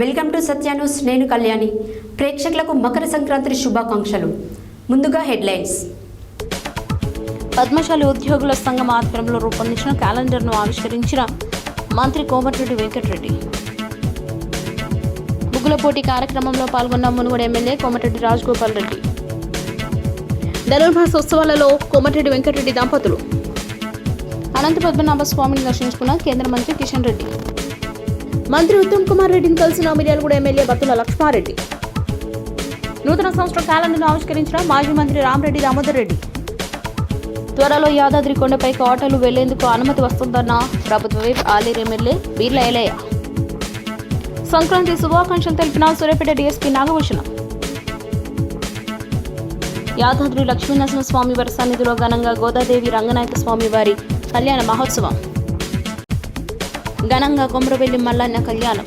Welcome to Satya news. నేను కళ్యాణి. ప్రేక్షకులకు మకర సంక్రాంతి శుభాకాంక్షలు. ముందుగా హెడ్లైన్స్. పద్మశాలి ఉద్యోగుల సంఘం ఆధ్వర్యంలో రూపొందించిన క్యాలెండర్ను ఆవిష్కరించిన మంత్రి కోమటిరెడ్డి వెంకటరెడ్డి. ముగ్గుల పోటీ కార్యక్రమంలో పాల్గొన్న మునుగోడు ఎమ్మెల్యే కోమటిరెడ్డి రాజగోపాల్ రెడ్డి. ధనుర్మాస ఉత్సవాలలో కోమటిరెడ్డి వెంకటరెడ్డి దంపతులు. అనంత పద్మనాభ స్వామిని దర్శించుకున్న కేంద్ర మంత్రి కిషన్ రెడ్డి. మంత్రి ఉత్తమ్ కుమార్ రెడ్డిని కలిసిన మిర్యాలగూడ ఎమ్మెల్యే బత్తుల లక్ష్మారెడ్డి. నూతన సంవత్సరం క్యాలెండర్ను ఆవిష్కరించిన మాజీ మంత్రి రామరెడ్డి దామోదర్ రెడ్డి. త్వరలో యాదాద్రి కొండపైకి ఆటోలు వెళ్లేందుకు అనుమతి వస్తుందన్న ప్రభుత్వ వైపు ఆలేరు ఎమ్మెల్యే బీర్ల ఎలయ్య. సంక్రాంతి శుభాకాంక్షలు తెలిపిన సూర్యాపేట డీఎస్పీ నాగభూషణ. యాదాద్రి లక్ష్మీనరసింహస్వామి వారి సన్నిధిలో ఘనంగా గోదాదేవి రంగనాయక స్వామి వారి కళ్యాణ మహోత్సవం. ఘనంగా కొమరవెల్లి మల్లన్న కళ్యాణం.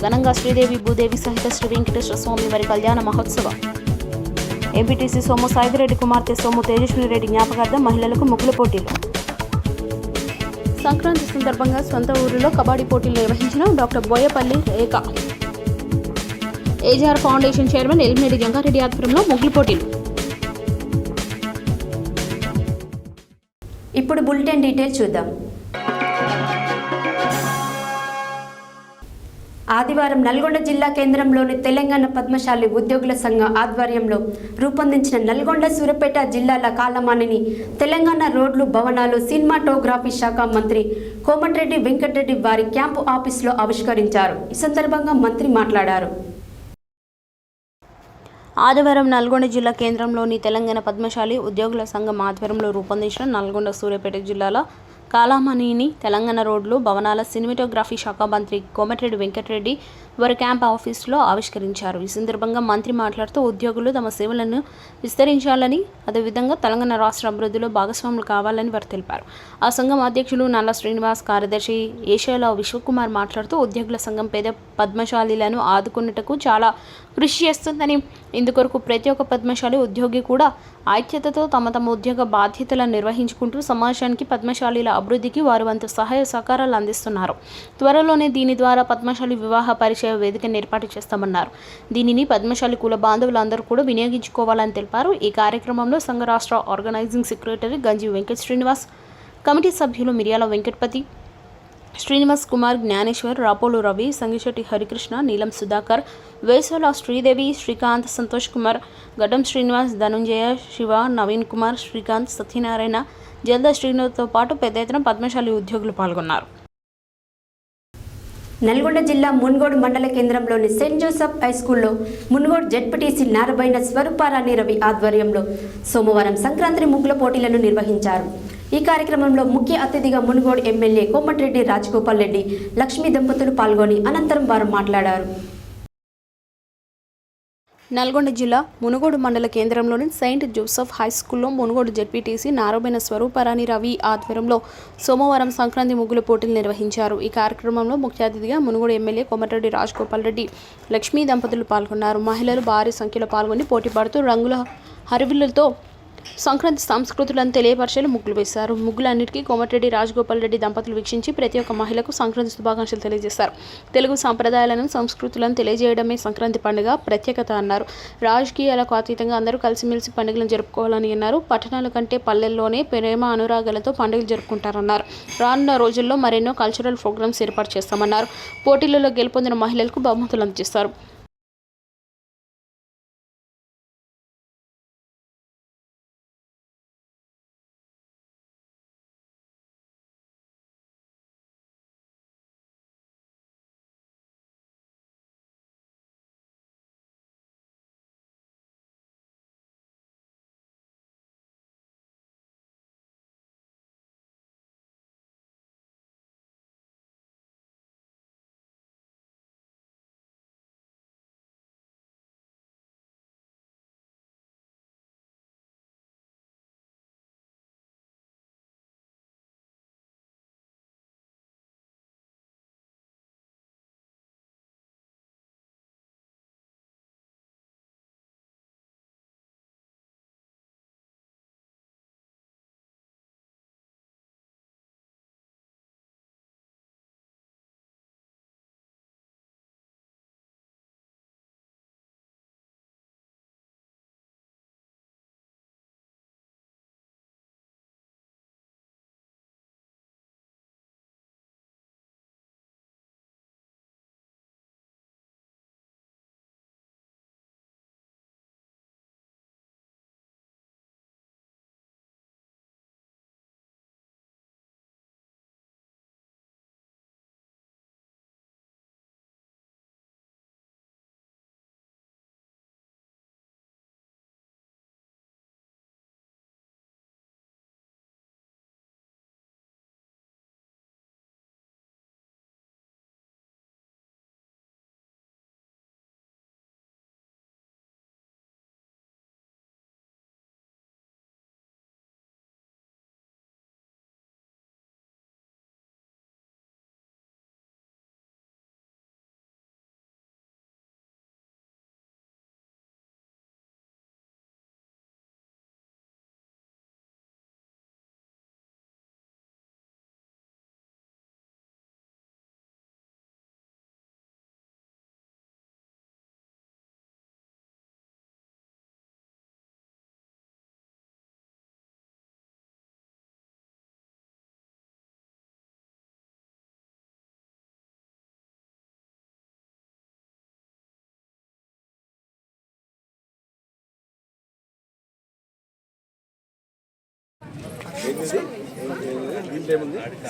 ఘనంగా శ్రీదేవి భూదేవి సహిత శ్రీ వెంకటేశ్వర స్వామి వారి కళ్యాణ మహోత్సవం. ఎంపీటీసీ సోము సాయిరెడ్డి కుమార్తె సోము తేజస్విని రెడ్డి జ్ఞాపకార్థం మహిళలకు ముగ్గుల పోటీలు. సంక్రాంతి సందర్భంగా సొంత ఊరిలో కబడ్డీ పోటీలు నిర్వహించిన డాక్టర్ బోయపల్లి రేఖ. ఏజీఆర్ ఫౌండేషన్ చైర్మన్ ఎల్మిరెడ్డి జంగారెడ్డి ఆధ్వర్యంలో ముగ్గుల పోటీలు. ఇప్పుడు బులెటిన్ డీటెయిల్ చూద్దాం. ఆదివారం నల్గొండ జిల్లా కేంద్రంలోని తెలంగాణ పద్మశాలి ఉద్యోగుల సంఘం ఆధ్వర్యంలో రూపొందించిన నల్గొండ సూర్యాపేట జిల్లాల కాలమానిని తెలంగాణ రోడ్లు భవనాలు సినిమాటోగ్రఫీ శాఖ మంత్రి కోమటిరెడ్డి వెంకటరెడ్డి వారి క్యాంపు ఆఫీసులో ఆవిష్కరించారు. ఈ సందర్భంగా మంత్రి మాట్లాడారు. ఆదివారం నల్గొండ జిల్లా కేంద్రంలోని తెలంగాణ పద్మశాలి ఉద్యోగుల సంఘం ఆధ్వర్యంలో రూపొందించిన నల్గొండ సూర్యాపేట జిల్లాల కాలామణిని తెలంగాణ రోడ్లు భవనాల సినిమాటోగ్రఫీ శాఖ మంత్రి కోమటిరెడ్డి వెంకటరెడ్డి వారి క్యాంప్ ఆఫీసులో ఆవిష్కరించారు. ఈ సందర్భంగా మంత్రి మాట్లాడుతూ ఉద్యోగులు తమ సేవలను విస్తరించాలని, అదేవిధంగా తెలంగాణ రాష్ట్ర అభివృద్ధిలో భాగస్వాములు కావాలని వారు తెలిపారు. ఆ సంఘం అధ్యక్షులు నల్ల శ్రీనివాస్, కార్యదర్శి ఏషాల విశ్వకుమార్ మాట్లాడుతూ ఉద్యోగుల సంఘం పేద పద్మశాలీలను ఆదుకున్నటకు చాలా కృషి చేస్తుందని, ఇందుకొరకు ప్రతి ఒక్క పద్మశాలి ఉద్యోగి కూడా ఐక్యతతో తమ తమ ఉద్యోగ బాధ్యతలను నిర్వహించుకుంటూ సమాజానికి పద్మశాలీల అభివృద్ధికి వారు వంతు సహాయ సహకారాలు అందిస్తున్నారు. త్వరలోనే దీని ద్వారా పద్మశాలి వివాహ పరిచయ వేదికను ఏర్పాటు చేస్తామన్నారు. దీనిని పద్మశాలి కుల బాంధవులందరూ కూడా వినియోగించుకోవాలని తెలిపారు. ఈ కార్యక్రమంలో సంఘ రాష్ట్ర ఆర్గనైజింగ్ సెక్రటరీ గంజి వెంకట శ్రీనివాస్, కమిటీ సభ్యులు మిర్యాల వెంకటపతి, శ్రీనివాస్ కుమార్, జ్ఞానేశ్వర్, రాపోలు రవి, సంగిశెట్టి హరికృష్ణ, నీలం సుధాకర్, వేసోల శ్రీదేవి, శ్రీకాంత్, సంతోష్ కుమార్, గడ్డం శ్రీనివాస్, ధనుంజయ, శివ, నవీన్ కుమార్, శ్రీకాంత్, సత్యనారాయణ, జల్ద శ్రీనుతో పాటు పెద్ద ఎత్తున పద్మశాలి ఉద్యోగులు పాల్గొన్నారు. నల్గొండ జిల్లా మున్గోడు మండల కేంద్రంలోని సెయింట్ జోసెఫ్ హై స్కూల్లో మున్గోడు జెడ్పీటీసీ నారబైన స్వరూపారాణి రవి ఆధ్వర్యంలో సోమవారం సంక్రాంతి ముగ్గుల పోటీలను నిర్వహించారు. ఈ కార్యక్రమంలో ముఖ్య అతిథిగా మునుగోడు ఎమ్మెల్యే కోమటిరెడ్డి రాజగోపాల్ రెడ్డి, లక్ష్మీ దంపతులు పాల్గొని అనంతరం వారు మాట్లాడారు. నల్గొండ జిల్లా మునుగోడు మండల కేంద్రంలోని సెయింట్ జోసెఫ్ హై స్కూల్లో మునుగోడు జెడ్పీటీసీ నారబైన స్వరూపారాణి రవి ఆధ్వర్యంలో సోమవారం సంక్రాంతి ముగ్గుల పోటీలు నిర్వహించారు. ఈ కార్యక్రమంలో ముఖ్య అతిథిగా మునుగోడు ఎమ్మెల్యే కోమటిరెడ్డి రాజగోపాల్ రెడ్డి, లక్ష్మీ దంపతులు పాల్గొన్నారు. మహిళలు భారీ సంఖ్యలో పాల్గొని పోటీ పడుతూ రంగుల హరివిల్లులతో సంక్రాంతి సంస్కృతులను తెలియపరిచేలా ముగ్గులు వేశారు. ముగ్గులన్నిటికీ కోమటిరెడ్డి రాజగోపాల్ రెడ్డి దంపతులు వీక్షించి ప్రతి ఒక్క మహిళకు సంక్రాంతి శుభాకాంక్షలు తెలియజేశారు. తెలుగు సాంప్రదాయాలను, సంస్కృతులను తెలియజేయడమే సంక్రాంతి పండుగ ప్రత్యేకత అన్నారు. రాజకీయాలకు అతీతంగా అందరూ కలిసిమెలిసి పండుగలను జరుపుకోవాలని అన్నారు. పట్టణాల కంటే పల్లెల్లోనే ప్రేమ అనురాగాలతో పండుగలు జరుపుకుంటారన్నారు. రానున్న రోజుల్లో మరెన్నో కల్చరల్ ప్రోగ్రామ్స్ ఏర్పాటు చేస్తామన్నారు. పోటీలలో గెలుపొందిన మహిళలకు బహుమతులు అందజేస్తారు.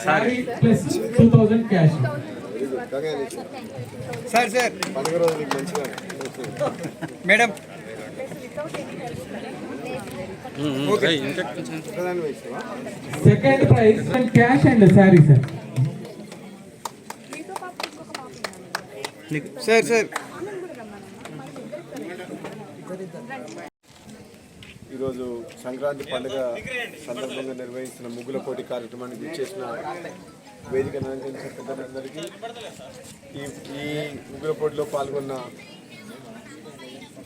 Sorry plus 2000 cash. Sir sir పండుగ రోజు నీకు మంచిగా madam second prize cash and sorry sir. Sir sir ఈరోజు సంక్రాంతి పండుగ సందర్భంగా నిర్వహిస్తున్న ముగ్గుల పోటీ కార్యక్రమానికి ఇచ్చేసిన వేదిక అలంకరించిన పెద్దలందరికీ ఈ ముగ్గుల పోటీలో పాల్గొన్న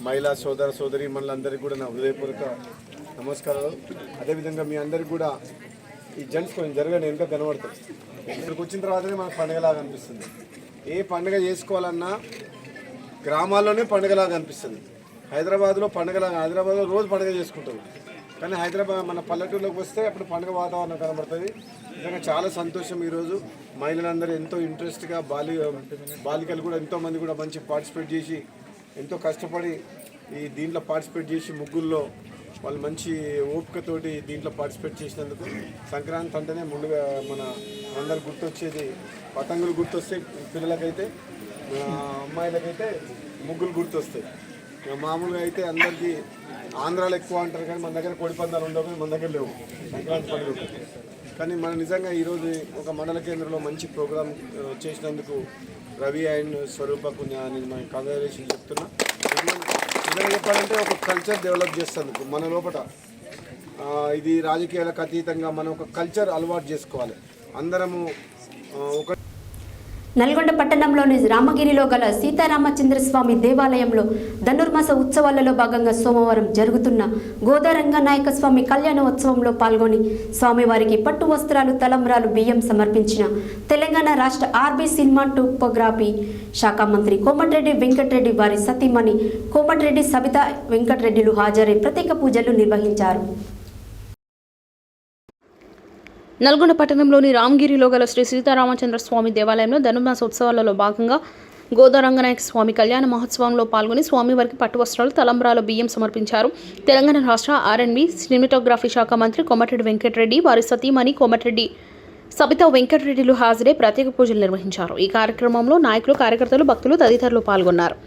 మహిళా సోదర సోదరి మనులందరికీ కూడా నా హృదయపూర్వక నమస్కారాలు. అదేవిధంగా మీ అందరికీ కూడా ఈ జెంట్స్ కొంచెం జరగండి వెనుక కనబడుతుంది. ఇక్కడికి వచ్చిన తర్వాతనే మనకు పండుగలాగా అనిపిస్తుంది. ఏ పండుగ చేసుకోవాలన్నా గ్రామాల్లోనే పండుగలాగా అనిపిస్తుంది. హైదరాబాద్లో రోజు పండుగ చేసుకుంటారు, కానీ హైదరాబాద్ మన పల్లెటూరులోకి వస్తే అప్పుడు పండుగ వాతావరణం కనబడుతుంది. నిజంగా చాలా సంతోషం. ఈరోజు మహిళలందరూ ఎంతో ఇంట్రెస్ట్గా బాలికలు కూడా ఎంతోమంది కూడా మంచి పార్టిసిపేట్ చేసి ఎంతో కష్టపడి దీంట్లో పార్టిసిపేట్ చేసి ముగ్గుల్లో వాళ్ళు మంచి ఓపికతోటి దీంట్లో పార్టిసిపేట్ చేసినందుకు సంక్రాంతి అంటేనే ముందుగా మన అందరు గుర్తొచ్చేది పతంగులు గుర్తొస్తాయి, పిల్లలకైతే అమ్మాయిలకైతే ముగ్గులు గుర్తొస్తాయి. మామూలుగా అయితే అందరికీ ఆంధ్రాలో ఎక్కువ అంటారు, కానీ మన దగ్గర కోడి పందాలు ఉండవు, మన దగ్గర లేవు సంక్రాంతి పండుగ. కానీ మన నిజంగా ఈరోజు ఒక మండల కేంద్రంలో మంచి ప్రోగ్రాం చేసినందుకు రవి అండ్ స్వరూపకు నేను కంగ్రాచులేషన్ చెప్తున్నా. నిజంగా చెప్పాలంటే ఒక కల్చర్ డెవలప్ చేసేందుకు మన లోపల ఇది రాజకీయాలకు అతీతంగా మనం ఒక కల్చర్ అలవాటు చేసుకోవాలి అందరము. ఒక నల్గొండ పట్టణంలోని రామగిరిలో గల సీతారామచంద్రస్వామి దేవాలయంలో ధనుర్మాస ఉత్సవాలలో భాగంగా సోమవారం జరుగుతున్న గోదారంగనాయక స్వామి కళ్యాణోత్సవంలో పాల్గొని స్వామివారికి పట్టు వస్త్రాలు, తలంబ్రాలు, బియ్యం సమర్పించిన తెలంగాణ రాష్ట్ర ఆర్బీ సినిమాటోగ్రఫీ శాఖ మంత్రి కోమటిరెడ్డి వెంకటరెడ్డి వారి సతీమణి కోమటిరెడ్డి సబితా వెంకటరెడ్డిలు హాజరై ప్రత్యేక పూజలు నిర్వహించారు. నల్గొండ పట్టణంలోని రామగిరిలో గల శ్రీ సీతారామచంద్ర స్వామి దేవాలయంలో ధనుర్మాస ఉత్సవాలలో భాగంగా గోదారంగనాయక స్వామి కళ్యాణ మహోత్సవంలో పాల్గొని స్వామివారికి పట్టు వస్త్రాలు, తలంబ్రాలు, బియ్యం సమర్పించారు. తెలంగాణ రాష్ట్ర ఆర్ఎండ్బి సినిమాటోగ్రఫీ శాఖ మంత్రి కోమటిరెడ్డి వెంకటరెడ్డి వారి సతీమణి కోమటిరెడ్డి సబితా వెంకటరెడ్డిలు హాజరై ప్రత్యేక పూజలు నిర్వహించారు. ఈ కార్యక్రమంలో నాయకులు, కార్యకర్తలు, భక్తులు తదితరులు పాల్గొన్నారు.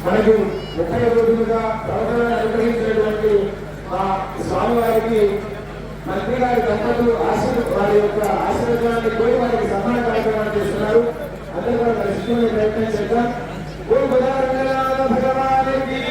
మనకు 30 రోజులుగా ప్రవర్తన నిర్వహించినటువంటి ఆ స్వామివారికి మంత్రి గారి దంపతులు వారి యొక్క ఆశీర్వాదాన్ని కోరి వారికి సన్మాన కార్యక్రమాలు చేస్తున్నారు. అందరూ కూడా దర్శించుకునే ప్రయత్నం చేద్దాం. ఓ గోదావరినాథ భగవానికి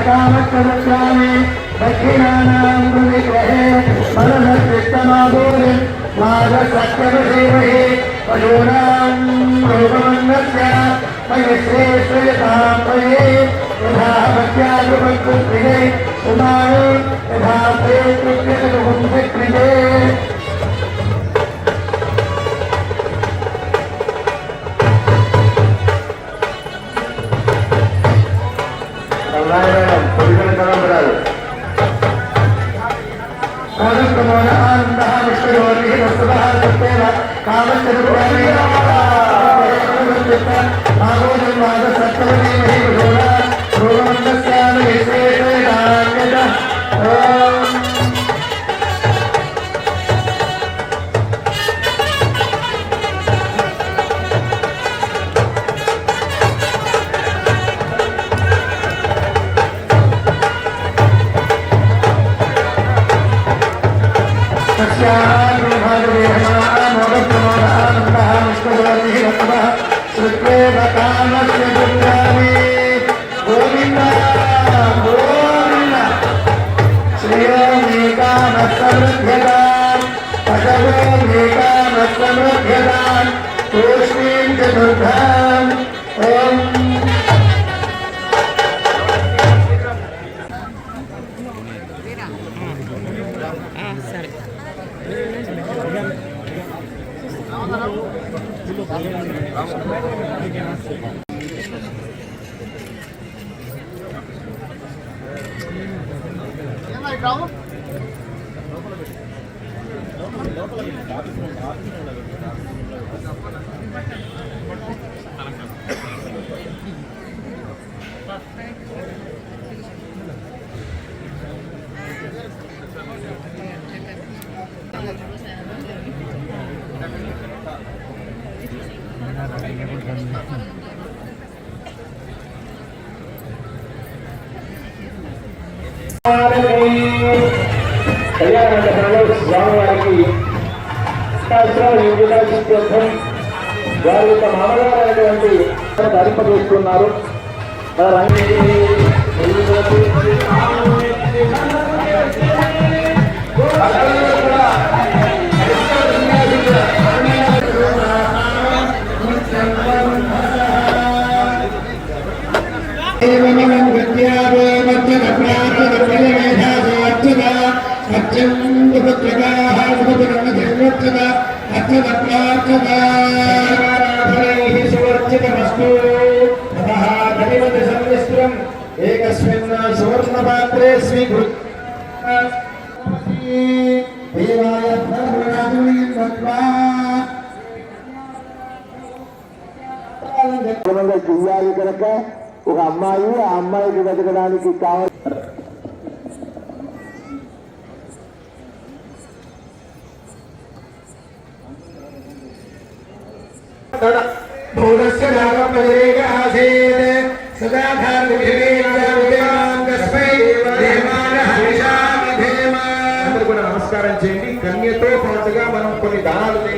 कामक्षदक्षामि दक्षिणानां विग्रहे मनसच्चित्तमाधूर्यं माघसत्यवधीमहि पशूनां रोगमन्नस्य मयश्रेष्ठयतां पये यथा भक्त्यागुभक्तुप्रिये उमानि यथा प्रेतृप्यतुपुंसक्रिये స్వామివారికి వారి యొక్క మామగారైనటువంటి ధరింపజేస్తున్నారు. एकस्मिन् सुवर्णपात्रे देवाय చెయ్యాలి కనుక ఒక అమ్మాయి, ఆ అమ్మాయికి వెతకడానికి కావాలి. అందరూ కూడా నమస్కారం చేయండి. కన్యతో పాటుగా మనం కొన్ని దానాలు చేయాలి.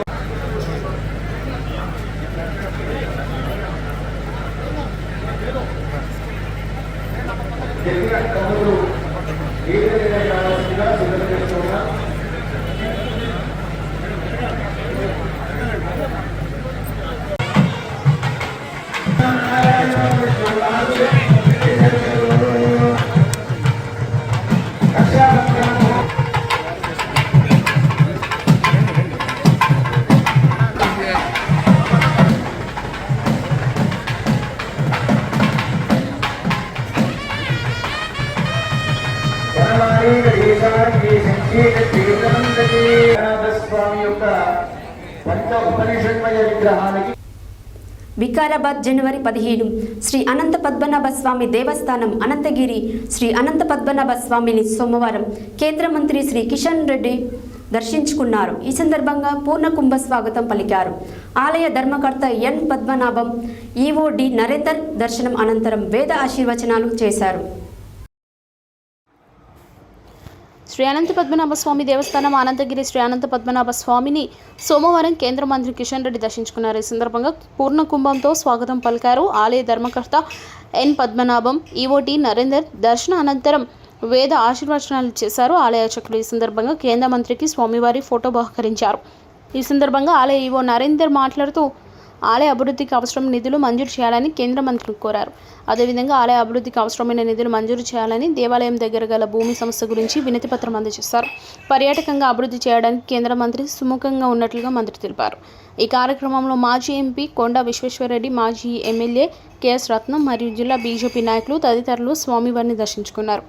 స్వామి యొక్క పంచ ఉపనిషన్మయ విగ్రహానికి వికారాబాద్ జనవరి 15 శ్రీ అనంత పద్మనాభ స్వామి దేవస్థానం అనంతగిరి శ్రీ అనంత పద్మనాభ స్వామిని సోమవారం కేంద్ర మంత్రి శ్రీ కిషన్ రెడ్డి దర్శించుకున్నారు. ఈ సందర్భంగా పూర్ణ కుంభ స్వాగతం పలికారు. ఆలయ ధర్మకర్త ఎన్ పద్మనాభం ఈవో డి నరేందర్ దర్శనం అనంతరం వేద ఆశీర్వచనాలు చేశారు. శ్రీ అనంత పద్మనాభ స్వామి దేవస్థానం అనంతగిరి శ్రీ అనంత పద్మనాభ స్వామిని సోమవారం కేంద్ర మంత్రి కిషన్ రెడ్డి దర్శించుకున్నారు. ఈ సందర్భంగా పూర్ణ కుంభంతో స్వాగతం పలికారు. ఆలయ ధర్మకర్త ఎన్ పద్మనాభం ఈవోటి నరేందర్ దర్శన అనంతరం వేద ఆశీర్వచనాలు చేశారు. ఆలయ అర్చకులు ఈ సందర్భంగా కేంద్ర మంత్రికి స్వామివారి ఫోటో బహుకరించారు. ఈ సందర్భంగా ఆలయ ఈవో నరేందర్ మాట్లాడుతూ ఆలయ అభివృద్ధికి అవసరం నిధులు మంజూరు చేయాలని కేంద్ర మంత్రులు కోరారు. అదేవిధంగా ఆలయ అభివృద్ధికి అవసరమైన నిధులు మంజూరు చేయాలని దేవాలయం దగ్గర గల భూమి సమస్య గురించి వినతి పత్రం అందజేశారు. పర్యాటకంగా అభివృద్ధి చేయడానికి కేంద్ర మంత్రి సుముఖంగా ఉన్నట్లుగా మంత్రి తెలిపారు. ఈ కార్యక్రమంలో మాజీ ఎంపీ కొండా విశ్వేశ్వరరెడ్డి, మాజీ ఎమ్మెల్యే కెఎస్ రత్నం మరియు జిల్లా బీజేపీ నాయకులు తదితరులు స్వామివారిని దర్శించుకున్నారు.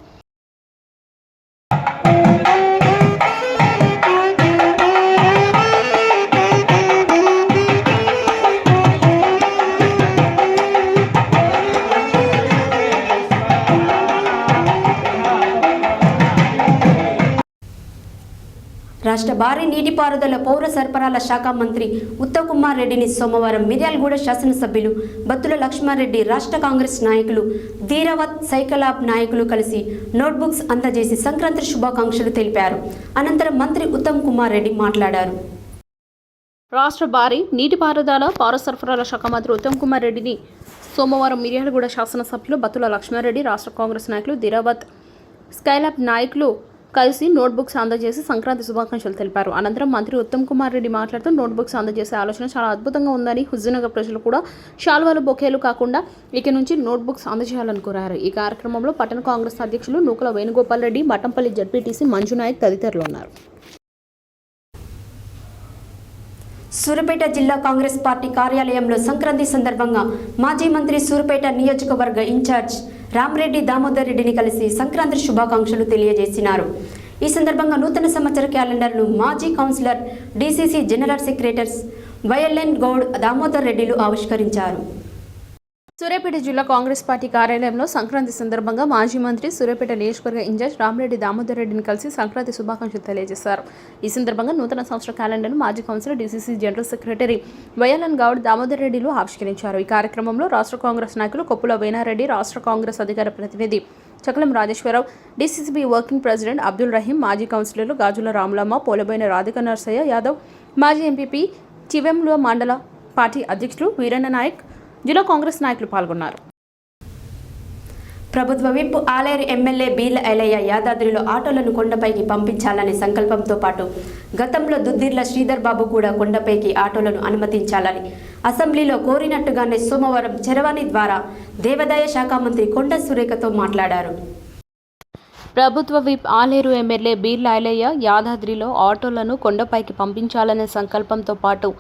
రాష్ట్ర భారీ నీటిపారుదల పౌర సరఫరాల శాఖ మంత్రి ఉత్తమ్ కుమార్ రెడ్డిని సోమవారం మిర్యాలగూడ శాసనసభ్యులు బత్తుల లక్ష్మారెడ్డి, రాష్ట్ర కాంగ్రెస్ నాయకులు ధీరవత్ సైకలాబ్ నాయకులు కలిసి నోట్బుక్స్ అందజేసి సంక్రాంతి శుభాకాంక్షలు తెలిపారు. అనంతరం మంత్రి ఉత్తమ్ కుమార్ రెడ్డి మాట్లాడారు. రాష్ట్ర భారీ నీటిపారుదల పౌర సరఫరాల శాఖ మంత్రి ఉత్తమ్ కుమార్ రెడ్డిని సోమవారం మిర్యాలగూడ శాసనసభ్యులు బత్తుల లక్ష్మారెడ్డి, రాష్ట్ర కాంగ్రెస్ నాయకులు ధీరవత్ స్కైలాబ్ నాయకులు కలిసి నోట్బుక్స్ అందజేసి సంక్రాంతి శుభాకాంక్షలు తెలిపారు. అనంతరం మంత్రి ఉత్తమ్ కుమార్ రెడ్డి మాట్లాడుతూ నోట్బుక్స్ అందజేసే ఆలోచన చాలా అద్భుతంగా ఉందని, హుజూర్నగర్ ప్రజలు కూడా శాల్వాలు, బొకేలు కాకుండా ఇక నుంచి నోట్బుక్స్ అందజేయాలని కోరారు. ఈ కార్యక్రమంలో పట్టణ కాంగ్రెస్ అధ్యక్షులు నూకల వేణుగోపాల్ రెడ్డి, మఠంపల్లి జడ్పీటీసీ మంజునాయక్ తదితరులు ఉన్నారు. సూర్యాపేట జిల్లా కాంగ్రెస్ పార్టీ కార్యాలయంలో సంక్రాంతి సందర్భంగా మాజీ మంత్రి సూర్యాపేట నియోజకవర్గ ఇన్ఛార్జ్ రామరెడ్డి దామోదర్ రెడ్డిని కలిసి సంక్రాంతి శుభాకాంక్షలు తెలియజేసినారు. ఈ సందర్భంగా నూతన సంవత్సర క్యాలెండర్ను మాజీ councillor, DCC general secretaries YLN Goud, Damodar రెడ్డిలు ఆవిష్కరించారు. సూర్యాపేట జిల్లా కాంగ్రెస్ పార్టీ కార్యాలయంలో సంక్రాంతి సందర్భంగా మాజీ మంత్రి సూర్యాపేట నియోజకవర్గ ఇన్ఛార్జ్ రామరెడ్డి దామోదర్ రెడ్డిని కలిసి సంక్రాంతి శుభాకాంక్షలు తెలియజేశారు. ఈ సందర్భంగా నూతన సంవత్సర క్యాలెండర్ను మాజీ councillor, DCC general secretary YLN Goud, Damodar రెడ్డిలు ఆవిష్కరించారు. ఈ కార్యక్రమంలో రాష్ట్ర కాంగ్రెస్ నాయకులు కొప్పుల వేనారెడ్డి, రాష్ట్ర కాంగ్రెస్ అధికార ప్రతినిధి Chakalam Rajeswara Rao, DCCB working president Abdul Rahim, మాజీ కౌన్సిలర్లు గాజుల రాములమ్మ, పోలబోయిన రాధిక నర్సయ్య యాదవ్, మాజీ ఎంపీపీ చివెంలో మండల పార్టీ అధ్యక్షులు వీరన్న నాయక్, జిల్లా కాంగ్రెస్ నాయకులు పాల్గొన్నారు. ప్రభుత్వ విప్ ఆలేరు ఎమ్మెల్యే బీర్ల ఐలయ్య యాదాద్రిలో ఆటోలను కొండపైకి పంపించాలనే సంకల్పంతో పాటు గతంలో దుద్దిర్ల శ్రీధర్ బాబు కూడా కొండపైకి ఆటోలను అనుమతించాలని అసెంబ్లీలో కోరినట్టుగానే సోమవారం చరవాణి ద్వారా దేవాదాయ శాఖ మంత్రి కొండ సురేఖతో మాట్లాడారు. ప్రభుత్వ విప్ ఆలేరు ఎమ్మెల్యే బీర్ల ఐలయ్య యాదాద్రిలో ఆటోలను కొండపైకి పంపించాలనే సంకల్పంతో పాటు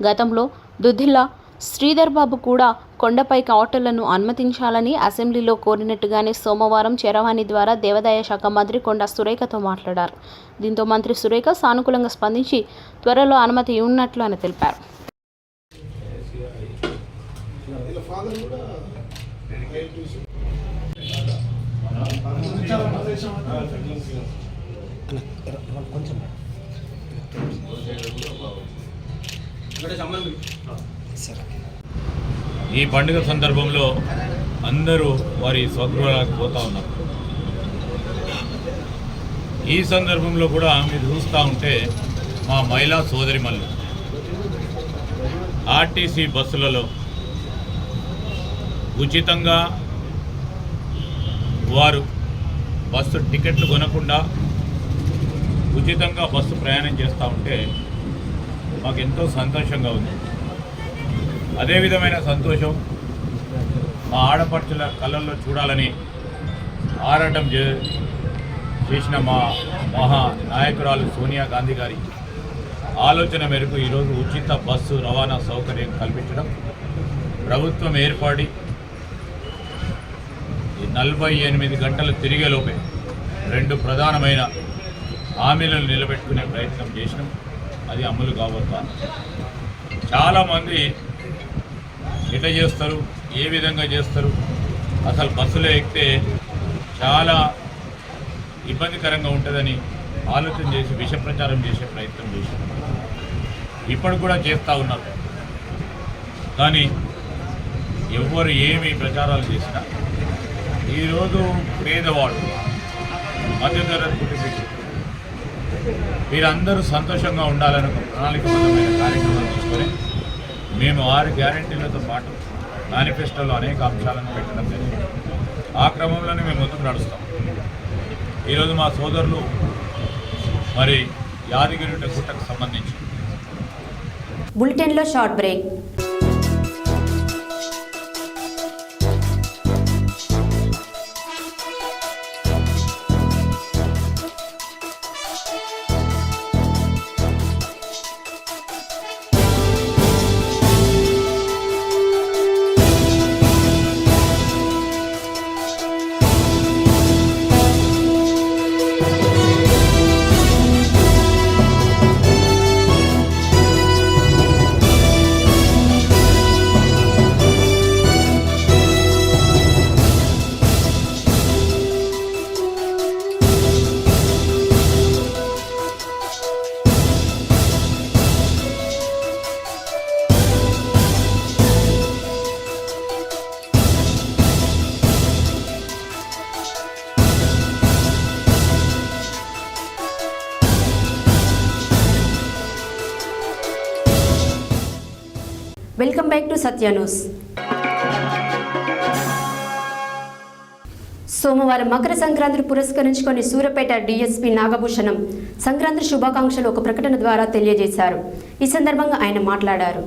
గతంలో దుద్దిల్ల శ్రీధర్ బాబు కూడా కొండపైకి ఆటోలను అనుమతించాలని అసెంబ్లీలో కోరినట్టుగానే సోమవారం చరవాణి ద్వారా దేవాదాయ శాఖ మంత్రి కొండ సురేఖతో మాట్లాడారు. దీంతో మంత్రి సురేఖ సానుకూలంగా స్పందించి త్వరలో అనుమతి ఉన్నట్లు అని తెలిపారు. ఫాదర్ కూడా ఈ పండుగ సందర్భంలో అందరూ వారి స్వగృహాలకు పోతూ ఉన్నారు. ఈ సందర్భంలో కూడా మీరు చూస్తూ ఉంటే మా మహిళా సోదరిమల్లు ఆర్టీసీ బస్సులలో ఉచితంగా వారు బస్సు టికెట్లు కొనకుండా ఉచితంగా బస్సు ప్రయాణం చేస్తూ ఉంటే మాకు ఎంతో సంతోషంగా ఉంది. అదే విధమైన సంతోషం మా ఆడపడుచుల కళ్ళల్లో చూడాలని ఆరాటం చేసిన మా మహా నాయకురాలు సోనియా గాంధీ గారి ఆలోచన మేరకు ఈరోజు ఉచిత బస్సు రవాణా సౌకర్యం కల్పించడం, ప్రభుత్వం ఏర్పడి 48 గంటలు తిరిగేలోపే 2 ప్రధానమైన హామీలను నిలబెట్టుకునే ప్రయత్నం చేసినాం. అది అమలు కాబోతా. చాలామంది ఎట్లా చేస్తారు, ఏ విధంగా చేస్తారు, అసలు బస్సులో ఎక్కితే చాలా ఇబ్బందికరంగా ఉంటుందని ఆలోచన చేసి విష ప్రచారం చేసే ప్రయత్నం చేశారు. ఇప్పుడు కూడా చేస్తూ ఉన్నారు. కానీ ఎవరు ఏమి ప్రచారాలు చేసినా ఈరోజు పేదవాడు, మధ్యతరగతి కుటుంబీకులు వీరందరూ సంతోషంగా ఉండాలని ఒక ప్రణాళికబద్ధమైన కార్యక్రమం తీసుకొని మేము 6 గ్యారెంటీలతో పాటు మేనిఫెస్టోలో అనేక అంశాలను పెట్టడం జరిగింది. ఆ క్రమంలోనే మేము ముందుకు నడుస్తాం. ఈరోజు మా సోదరులు మరి యాదగిరి గుట్టకు సంబంధించి బులెటిన్లో short break. Welcome back to Satya news. సోమవారం మకర సంక్రాంతిని పురస్కరించుకొని సూర్యాపేట డీఎస్పీ నాగభూషణం సంక్రాంతి శుభాకాంక్షలు ఒక ప్రకటన ద్వారా తెలియజేశారు. ఈ సందర్భంగా ఆయన మాట్లాడారు.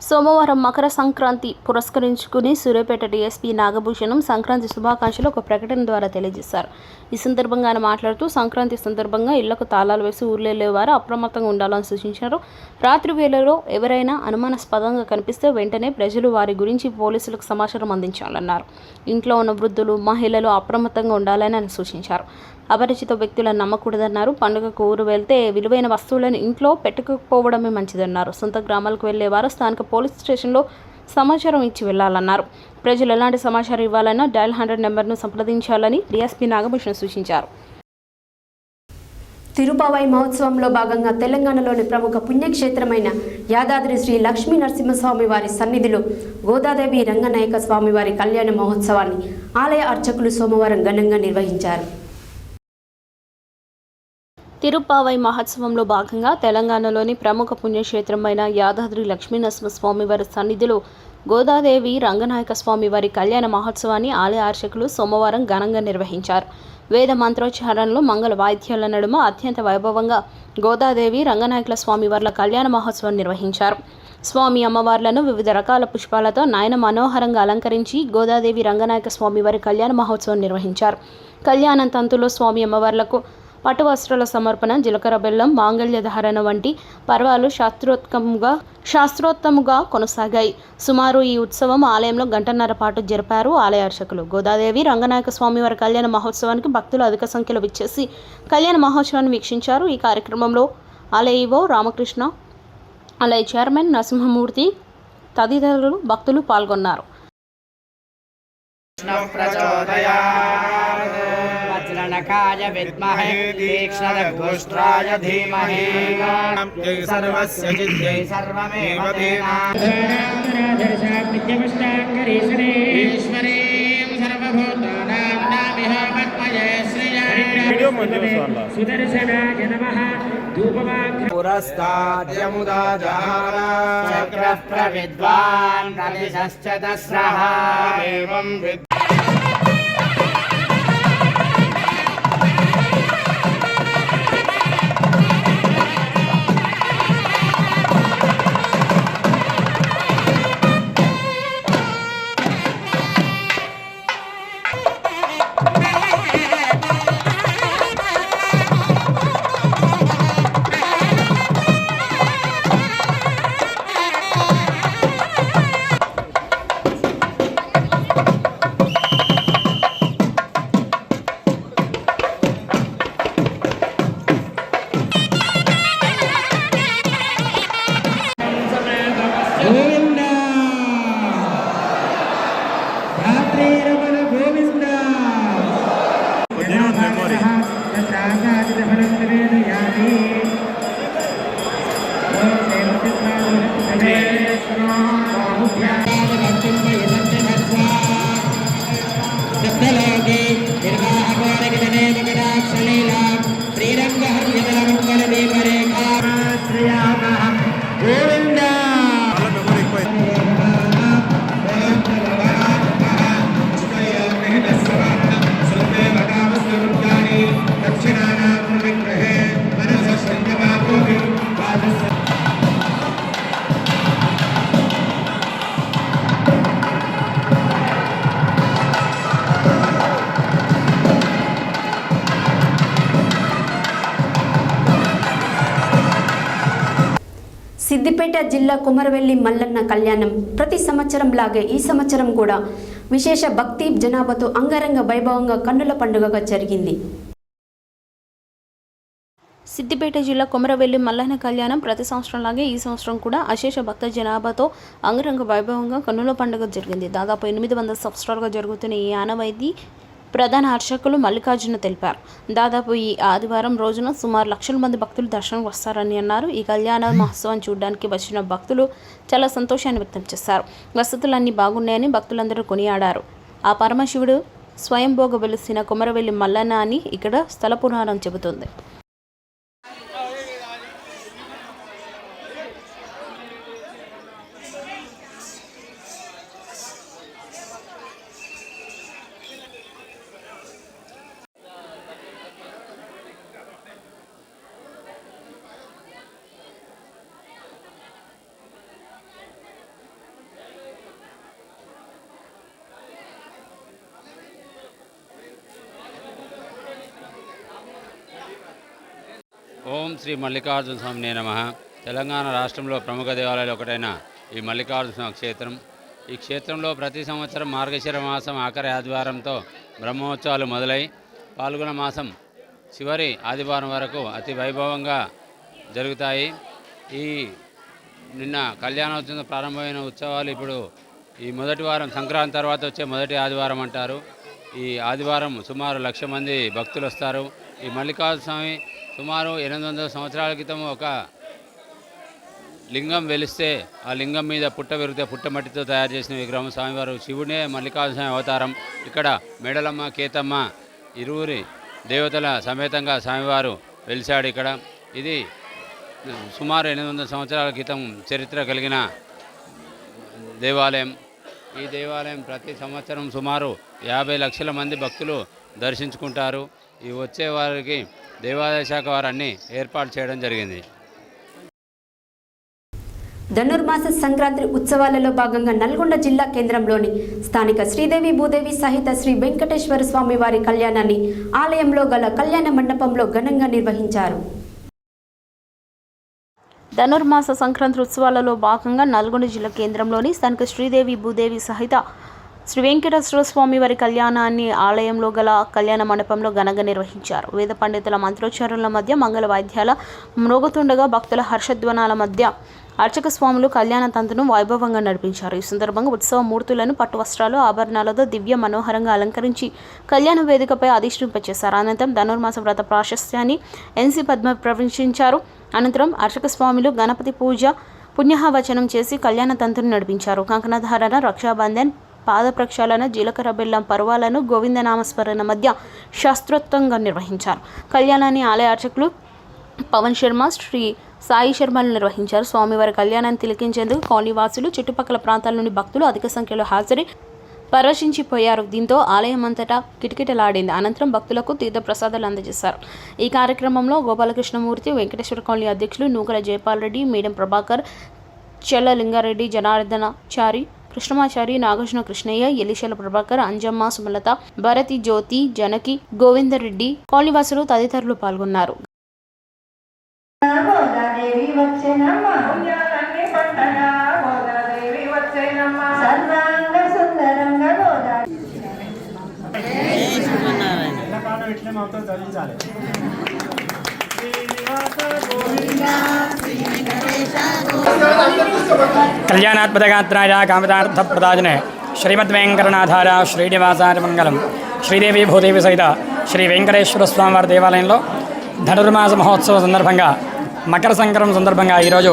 సోమవారం మకర సంక్రాంతి పురస్కరించుకుని సూర్యాపేట డీఎస్పీ నాగభూషణం సంక్రాంతి శుభాకాంక్షలు ఒక ప్రకటన ద్వారా తెలియజేశారు. ఈ సందర్భంగా ఆయన మాట్లాడుతూ సంక్రాంతి సందర్భంగా ఇళ్లకు తాళాలు వేసి ఊర్లెళ్లే వారు అప్రమత్తంగా ఉండాలని సూచించారు. రాత్రి వేళలో ఎవరైనా అనుమానాస్పదంగా కనిపిస్తే వెంటనే ప్రజలు వారి గురించి పోలీసులకు సమాచారం అందించాలన్నారు. ఇంట్లో ఉన్న వృద్ధులు, మహిళలు అప్రమత్తంగా ఉండాలని ఆయన సూచించారు. అపరిచిత వ్యక్తులను నమ్మకూడదన్నారు. పండుగకు ఊరు వెళ్తే విలువైన వస్తువులను ఇంట్లో పెట్టుకోకపోవడమే మంచిదన్నారు. సొంత గ్రామాలకు వెళ్లేవారు స్థానిక పోలీస్ స్టేషన్లో సమాచారం ఇచ్చి వెళ్లాలన్నారు. ప్రజలు ఎలాంటి సమాచారం ఇవ్వాలన్నా డయల్ 100 నెంబర్ను సంప్రదించాలని డీఎస్పీ నాగభూషణ్ సూచించారు. తిరుపావై మహోత్సవంలో భాగంగా తెలంగాణలోని ప్రముఖ పుణ్యక్షేత్రమైన యాదాద్రి శ్రీ లక్ష్మీ నరసింహస్వామి వారి సన్నిధిలో గోదాదేవి రంగనాయక స్వామి వారి కళ్యాణ మహోత్సవాన్ని ఆలయ అర్చకులు సోమవారం ఘనంగా నిర్వహించారు. తిరుపావై మహోత్సవంలో భాగంగా తెలంగాణలోని ప్రముఖ పుణ్యక్షేత్రమైన యాదాద్రి లక్ష్మీనరసింహస్వామి వారి సన్నిధిలో గోదాదేవి రంగనాయక స్వామి వారి కళ్యాణ మహోత్సవాన్ని ఆలయ అర్చకులు సోమవారం ఘనంగా నిర్వహించారు. వేద మంత్రోచ్చారణలు, మంగళ వాయిద్యాల నడుమ అత్యంత వైభవంగా గోదాదేవి రంగనాయకుల స్వామి వార్ల కళ్యాణ మహోత్సవం నిర్వహించారు. స్వామి అమ్మవార్లను వివిధ రకాల పుష్పాలతో నయన మనోహరంగా అలంకరించి గోదాదేవి రంగనాయక స్వామి వారి కళ్యాణ మహోత్సవం నిర్వహించారు. కళ్యాణ తంతులో స్వామి అమ్మవార్లకు పట్టు వస్త్రాల సమర్పణ, జీలకర్ర బెల్లం, మాంగళ్య ధారణ వంటి పర్వాలు శాస్త్రోత్తముగా కొనసాగాయి. సుమారు ఈ ఉత్సవం ఆలయంలో గంటన్నర పాటు జరిపారు ఆలయ అర్చకులు. గోదాదేవి రంగనాయక స్వామి వారి కళ్యాణ మహోత్సవానికి భక్తులు అధిక సంఖ్యలో విచ్చేసి కళ్యాణ మహోత్సవాన్ని వీక్షించారు. ఈ కార్యక్రమంలో ఆలయ ఈవో రామకృష్ణ, ఆలయ చైర్మన్ నరసింహమూర్తి తదితరులు భక్తులు పాల్గొన్నారు. प्रचोदयात् वज्रनखाय विद्महे तीक्ष्णदग्गुष्ट्राय धीमहि जय सर्वस्य जिद्यै सर्वमेव ईश्वरीं सर्वभूतानां नामिह पद्मये श्रिया सुदर्शनाय नमः पुरस्ताद्यमुदा जहार चक्रः प्रविद्वान् प्रदिशश्च दस्रः एवं సిద్దిపేట జిల్లా కుమరవెల్లి మల్లన్న కళ్యాణం ప్రతి సంవత్సరం లాగే ఈ సంవత్సరం కూడా విశేష భక్తి జనాభాతో అంగరంగ వైభవంగా కన్నుల పండుగగా జరిగింది. సిద్దిపేట జిల్లా కొమరవెల్లి మల్లన్న కళ్యాణం ప్రతి సంవత్సరంలాగే ఈ సంవత్సరం కూడా అశేష భక్త జనాభాతో అంగరంగ వైభవంగా కన్నుల పండుగ జరిగింది. దాదాపు 800 సంవత్సరాలుగా జరుగుతున్న ఈ ఆనవాయితీ ప్రధాన అర్చకులు మల్లికార్జున తెలిపారు. దాదాపు ఈ ఆదివారం రోజున సుమారు లక్షల మంది భక్తులు దర్శనం వస్తారని అన్నారు. ఈ కళ్యాణ మహోత్సవం చూడడానికి వచ్చిన భక్తులు చాలా సంతోషాన్ని వ్యక్తం చేశారు. వసతులన్నీ బాగున్నాయని భక్తులందరూ కొనియాడారు. ఆ పరమశివుడు స్వయంభోగ వెలిసిన కొమరవెల్లి మల్లన్న అని ఇక్కడ స్థల పురాణం చెబుతుంది. ఓం శ్రీ మల్లికార్జున స్వామినే నమః. తెలంగాణ రాష్ట్రంలో ప్రముఖ దేవాలయాలు ఒకటైన ఈ మల్లికార్జున స్వామి క్షేత్రం. ఈ క్షేత్రంలో ప్రతి సంవత్సరం మార్గశిర మాసం ఆఖరి ఆదివారంతో బ్రహ్మోత్సవాలు మొదలై పాల్గొన మాసం చివరి ఆదివారం వరకు అతి వైభవంగా జరుగుతాయి. ఈ నిన్న కళ్యాణోత్సవం ప్రారంభమైన ఉత్సవాలు ఇప్పుడు ఈ మొదటి వారం సంక్రాంతి తర్వాత వచ్చే మొదటి ఆదివారం అంటారు. ఈ ఆదివారం సుమారు 1,00,000 మంది భక్తులు వస్తారు. ఈ మల్లికార్జున స్వామి సుమారు 800 సంవత్సరాల క్రితం ఒక లింగం వెలిస్తే ఆ లింగం మీద పుట్ట పెరిగితే పుట్టమట్టితో తయారు చేసిన విగ్రహం స్వామివారు. శివుడే మల్లికార్జున స్వామి అవతారం. ఇక్కడ మేడలమ్మ కేతమ్మ ఇరువురి దేవతల సమేతంగా స్వామివారు వెలిశాడు. ఇక్కడ ఇది సుమారు 800 సంవత్సరాల క్రితం చరిత్ర కలిగిన దేవాలయం. ఈ దేవాలయం ప్రతి సంవత్సరం సుమారు 50 లక్షల మంది భక్తులు దర్శించుకుంటారు. ఈ వచ్చే వారికి దేవాదాయ శాఖ వారు అన్ని ఏర్పాటు చేయడం జరిగింది. ధనుర్మాస సంక్రాంతి ఉత్సవాలలో భాగంగా నల్గొండ జిల్లా కేంద్రంలోని స్థానిక శ్రీదేవి భూదేవి సహిత శ్రీ వెంకటేశ్వర స్వామి వారి కళ్యాణాన్ని ఆలయంలో గల కళ్యాణ మండపంలో ఘనంగా నిర్వహించారు. ధనుర్మాస సంక్రాంతి ఉత్సవాలలో భాగంగా నల్గొండ జిల్లా కేంద్రంలోని స్థానిక శ్రీదేవి భూదేవి సహిత శ్రీ వెంకటేశ్వర స్వామి వారి కళ్యాణాన్ని ఆలయంలో గల కళ్యాణ మండపంలో ఘనంగా నిర్వహించారు. వేద పండితుల మంత్రోచ్చారణల మధ్య మంగళ వాయిద్యాల మ్రోగుతుండగా భక్తుల హర్షధ్వానాల మధ్య అర్చక స్వాములు కళ్యాణ తంతును వైభవంగా నడిపించారు. ఈ సందర్భంగా ఉత్సవ మూర్తులను పట్టు వస్త్రాలు, ఆభరణాలతో దివ్య మనోహరంగా అలంకరించి కళ్యాణ వేదికపై అధిష్ఠింపచేశారు. అనంతరం ధనుర్మాస వ్రత ప్రాశస్త్యాన్ని ఎన్సీ పద్మ ప్రవేశించారు. అనంతరం అర్చక స్వాములు గణపతి పూజ, పుణ్యాహవచనం చేసి కళ్యాణ తంతును నడిపించారు. కంకణధారణ, రక్షాబంధన్, పాద ప్రక్షాళన, జీలకర్ర బెల్లం పర్వాలను గోవిందనామస్మరణ మధ్య శాస్త్రోక్తంగా నిర్వహించారు. కళ్యాణాన్ని ఆలయ అర్చకులు పవన్ శర్మ, శ్రీ సాయి శర్మలు నిర్వహించారు. స్వామివారి కళ్యాణాన్ని తిలకించేందుకు కాలనీవాసులు, చుట్టుపక్కల ప్రాంతాల నుండి భక్తులు అధిక సంఖ్యలో హాజరై పరవశించిపోయారు. దీంతో ఆలయం అంతటా కిటకిటలాడింది. అనంతరం భక్తులకు తీర్థ ప్రసాదాలు అందజేశారు. ఈ కార్యక్రమంలో గోపాలకృష్ణమూర్తి, వెంకటేశ్వర కాలనీ అధ్యక్షులు నూకల జయపాల్ రెడ్డి, మేడం ప్రభాకర్, చెల్ల లింగారెడ్డి, జనార్దనాచారి, కృష్ణమాచారి, నాగార్జున కృష్ణయ్య, ఎలిశల ప్రభాకర్, అంజమ్మ, సుమలత, భారతి, జ్యోతి, జనకి, గోవిందరెడ్డి, కాలనీవాసులు తదితరులు పాల్గొన్నారు. గోదాదేవి వచ్చేనమ్మ పుణ్యాలన్నీ పంటగా గోదాదేవి వచ్చేనమ్మ సర్వాంగ సుందరంగా గోదాదేవి కళ్యాణాత్మదగాత్రాయ కామదార్థప్రదాయనే శ్రీమద్వేంకటనాథార శ్రీనివాసాయ మంగళం. శ్రీదేవి భూదేవి సహిత శ్రీ వెంకటేశ్వర స్వామివారి దేవాలయంలో ధనుర్మాస మహోత్సవం సందర్భంగా, మకర సంక్రమణ సందర్భంగా ఈరోజు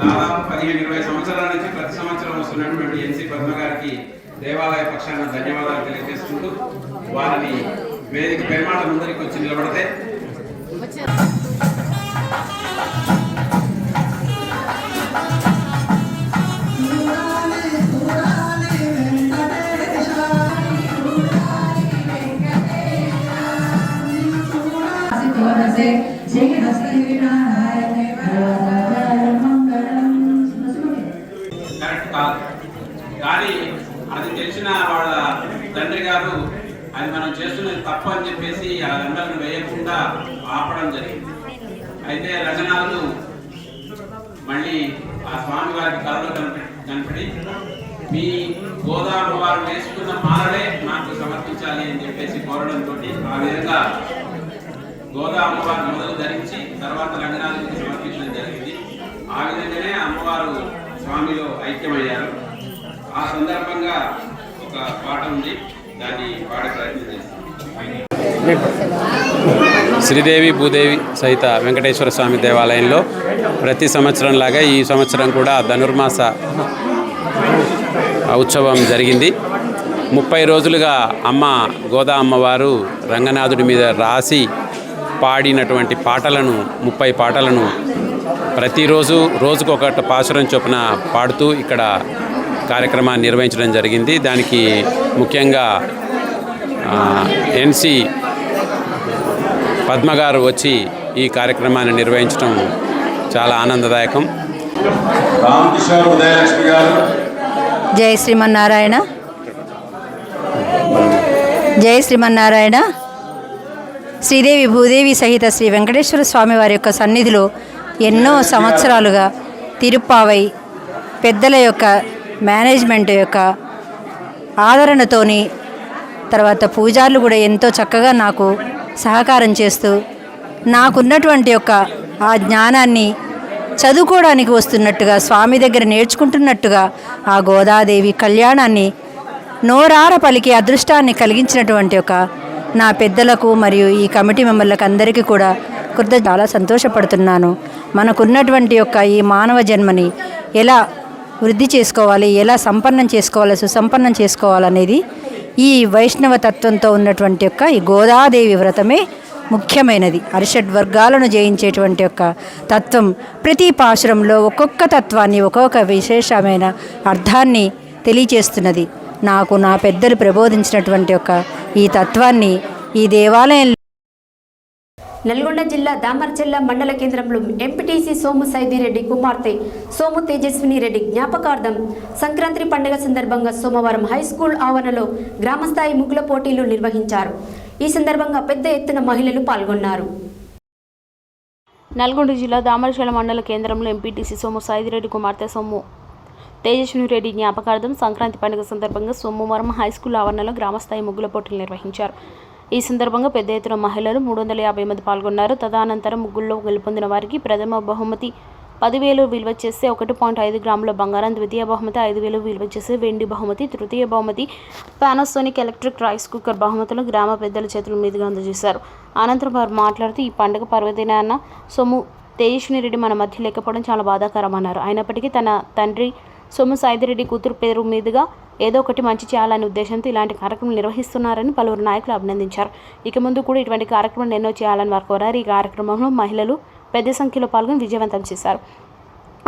దాదాపు 15-20 సంవత్సరాల నుంచి ప్రతి సంవత్సరం వస్తున్నటువంటి ఎన్సీ పద్మ గారికి దేవాలయ పక్షాన ధన్యవాదాలు తెలియజేసుకుంటూ వారిని వేదిక పెరుమాళ ముందరికి వచ్చి నిలబడితే కరెక్ట్ కాదు. కానీ అది తెలిసిన వాళ్ళ తండ్రి గారు అది మనం చేస్తున్నది తప్పు అని చెప్పేసి ఆ దండలను వేయకుండా ఆపడం జరిగింది. అయితే రంగనాథుడు మళ్ళీ ఆ స్వామి వారికి కళలో కనపడి మీ గోదావరి వారు వేసుకున్న మాలలే నాకు సమర్పించాలి అని చెప్పేసి కోరడంతో ఆ విధంగా గోదా అమ్మవారిని మొదలు ధరించి తర్వాత రంగనాథుడికి సమర్పించడం జరిగింది. ఆ విధంగానే అమ్మవారు స్వామిలో ఐక్యమయ్యారు. ఆ సందర్భంగా ఒక పాట ఉంది, దాన్ని పాడే ప్రయత్నం చేస్తాం. శ్రీదేవి భూదేవి సహిత వెంకటేశ్వర స్వామి దేవాలయంలో ప్రతి సంవత్సరం లాగా ఈ సంవత్సరం కూడా ధనుర్మాస ఉత్సవం జరిగింది. 30 రోజులుగా అమ్మ గోదా అమ్మవారు రంగనాథుడి మీద రాసి పాడినటువంటి పాటలను 30 పాటలను ప్రతిరోజు రోజుకొక పాసురం చొప్పున పాడుతూ ఇక్కడ కార్యక్రమాన్ని నిర్వహించడం జరిగింది. దానికి ముఖ్యంగా ఎన్సీ పద్మ గారు వచ్చి ఈ కార్యక్రమాన్ని నిర్వహించడం చాలా ఆనందదాయకం. జై శ్రీమన్నారాయణ, జై శ్రీమన్నారాయణ. శ్రీదేవి భూదేవి సహిత శ్రీ వెంకటేశ్వర స్వామి వారి యొక్క సన్నిధిలో ఎన్నో సంవత్సరాలుగా తిరుప్పావై పెద్దల యొక్క మేనేజ్మెంట్ యొక్క ఆదరణతోని, తర్వాత పూజారులు కూడా ఎంతో చక్కగా నాకు సహకారం చేస్తూ నాకున్నటువంటి యొక్క ఆ జ్ఞానాన్ని చదువుకోవడానికి వస్తున్నట్టుగా, స్వామి దగ్గర నేర్చుకుంటున్నట్టుగా ఆ గోదాదేవి కళ్యాణాన్ని నోరార పలికి అదృష్టాన్ని కలిగించినటువంటి ఒక నా పెద్దలకు మరియు ఈ కమిటీ మెంబర్లకు అందరికీ కూడా చాలా సంతోషపడుతున్నాను. మనకున్నటువంటి యొక్క ఈ మానవ జన్మని ఎలా వృద్ధి చేసుకోవాలి, ఎలా సంపన్నం చేసుకోవాలి, సుసంపన్నం చేసుకోవాలనేది ఈ వైష్ణవ తత్వంతో ఉన్నటువంటి యొక్క ఈ గోదాదేవి వ్రతమే ముఖ్యమైనది. అరిషడ్ వర్గాలను జయించేటువంటి యొక్క తత్వం ప్రతి పాశురంలో ఒక్కొక్క తత్వాన్ని ఒక్కొక్క విశేషమైన అర్థాన్ని తెలియచేస్తున్నది. నాకు నా పెద్దలు ప్రబోధించినటువంటి యొక్క ఈ తత్వాన్ని ఈ దేవాలయంలో నల్గొండ జిల్లా దామరచెల్ల మండల కేంద్రంలో ఎంపీటీసీ సోము సైదిరెడ్డి కుమార్తె సోము తేజస్విని రెడ్డి జ్ఞాపకార్థం సంక్రాంతి పండుగ సందర్భంగా సోమవారం హైస్కూల్ ఆవరణలో గ్రామస్థాయి ముగ్గుల పోటీలు నిర్వహించారు. ఈ సందర్భంగా పెద్ద ఎత్తున మహిళలు పాల్గొన్నారు. నల్గొండ జిల్లా దామరచెల్ల మండల కేంద్రంలో ఎంపీటీసీ సోము సైదిరెడ్డి కుమార్తె సోము తేజస్విని రెడ్డి జ్ఞాపకార్థం సంక్రాంతి పండుగ సందర్భంగా సోమవారం హైస్కూల్ ఆవరణలో గ్రామస్థాయి ముగ్గుల పోటీలు నిర్వహించారు. ఈ సందర్భంగా పెద్ద ఎత్తున మహిళలు 350 మంది పాల్గొన్నారు. తదనంతరం ముగ్గుల్లో గెలుపొందిన వారికి ప్రథమ బహుమతి 10,000 విలువ చేసే 1.5 గ్రాముల బంగారం, ద్వితీయ బహుమతి 5,000 విలువ చేసే వెండి బహుమతి, తృతీయ బహుమతి పానాసోనిక్ ఎలక్ట్రిక్ రైస్ కుక్కర్ బహుమతులు గ్రామ పెద్దల చేతుల మీదుగా అందజేశారు. అనంతరం వారు మాట్లాడుతూ ఈ పండుగ పర్వదినాన సోము తేజస్విని రెడ్డి మన మధ్య లేకపోవడం చాలా బాధాకరమన్నారు. అయినప్పటికీ తన తండ్రి సోము సైదిరెడ్డి కూతురు పేరు మీదుగా ఏదో ఒకటి మంచి చేయాలనే ఉద్దేశంతో ఇలాంటి కార్యక్రమం నిర్వహిస్తున్నారని పలువురు నాయకులు అభినందించారు. ఇక ముందు కూడా ఇటువంటి కార్యక్రమాలు ఎన్నో చేయాలని వారు కోరారు. ఈ కార్యక్రమంలో మహిళలు పెద్ద సంఖ్యలో పాల్గొని విజయవంతం చేశారు.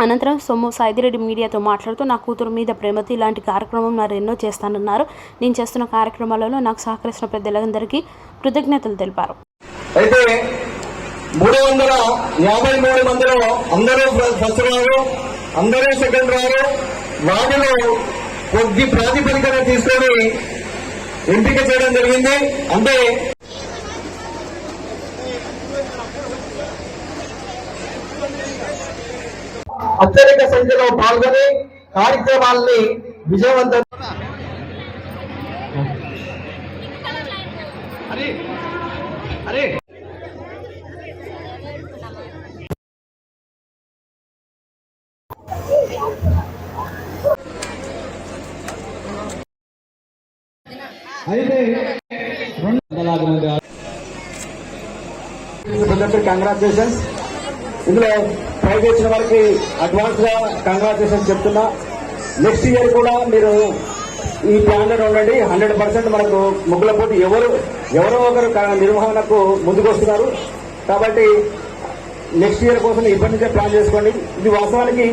అనంతరం సోము సైదిరెడ్డి మీడియాతో మాట్లాడుతూ నా కూతురు మీద ప్రేమతో ఇలాంటి కార్యక్రమం మరి ఎన్నో చేస్తానన్నారు. నేను చేస్తున్న కార్యక్రమాలలో నాకు సహకరిస్తున్న పెద్దలందరికీ కృతజ్ఞతలు తెలిపారు. అయితే 353 మందిలో అందరూ ఫస్ట్ రారు, అందరూ సెకండ్ రారు. వాటిలో కొద్ది ప్రాతిపదికన తీసుకొని ఎంపిక చేయడం జరిగింది. అంటే అత్యధిక సంఖ్యలో పాల్గొని కార్యక్రమాలని విజయవంతం అయితే కంగ్రాచులేషన్స్. ఇందులో ప్రైజ్ వచ్చిన వారికి అడ్వాన్స్ గా కంగ్రాచులేషన్స్ చెప్తున్నా. నెక్స్ట్ ఇయర్ కూడా మీరు ఈ ప్లాన్ లో ఉండండి. 100% మనకు ముగ్గుల పోటీ ఎవరో ఒకరు నిర్వహణకు ముందుకు వస్తున్నారు. కాబట్టి నెక్స్ట్ ఇయర్ కోసం ఇప్పటి నుంచే ప్లాన్ చేసుకోండి. ఇది వాస్తవానికి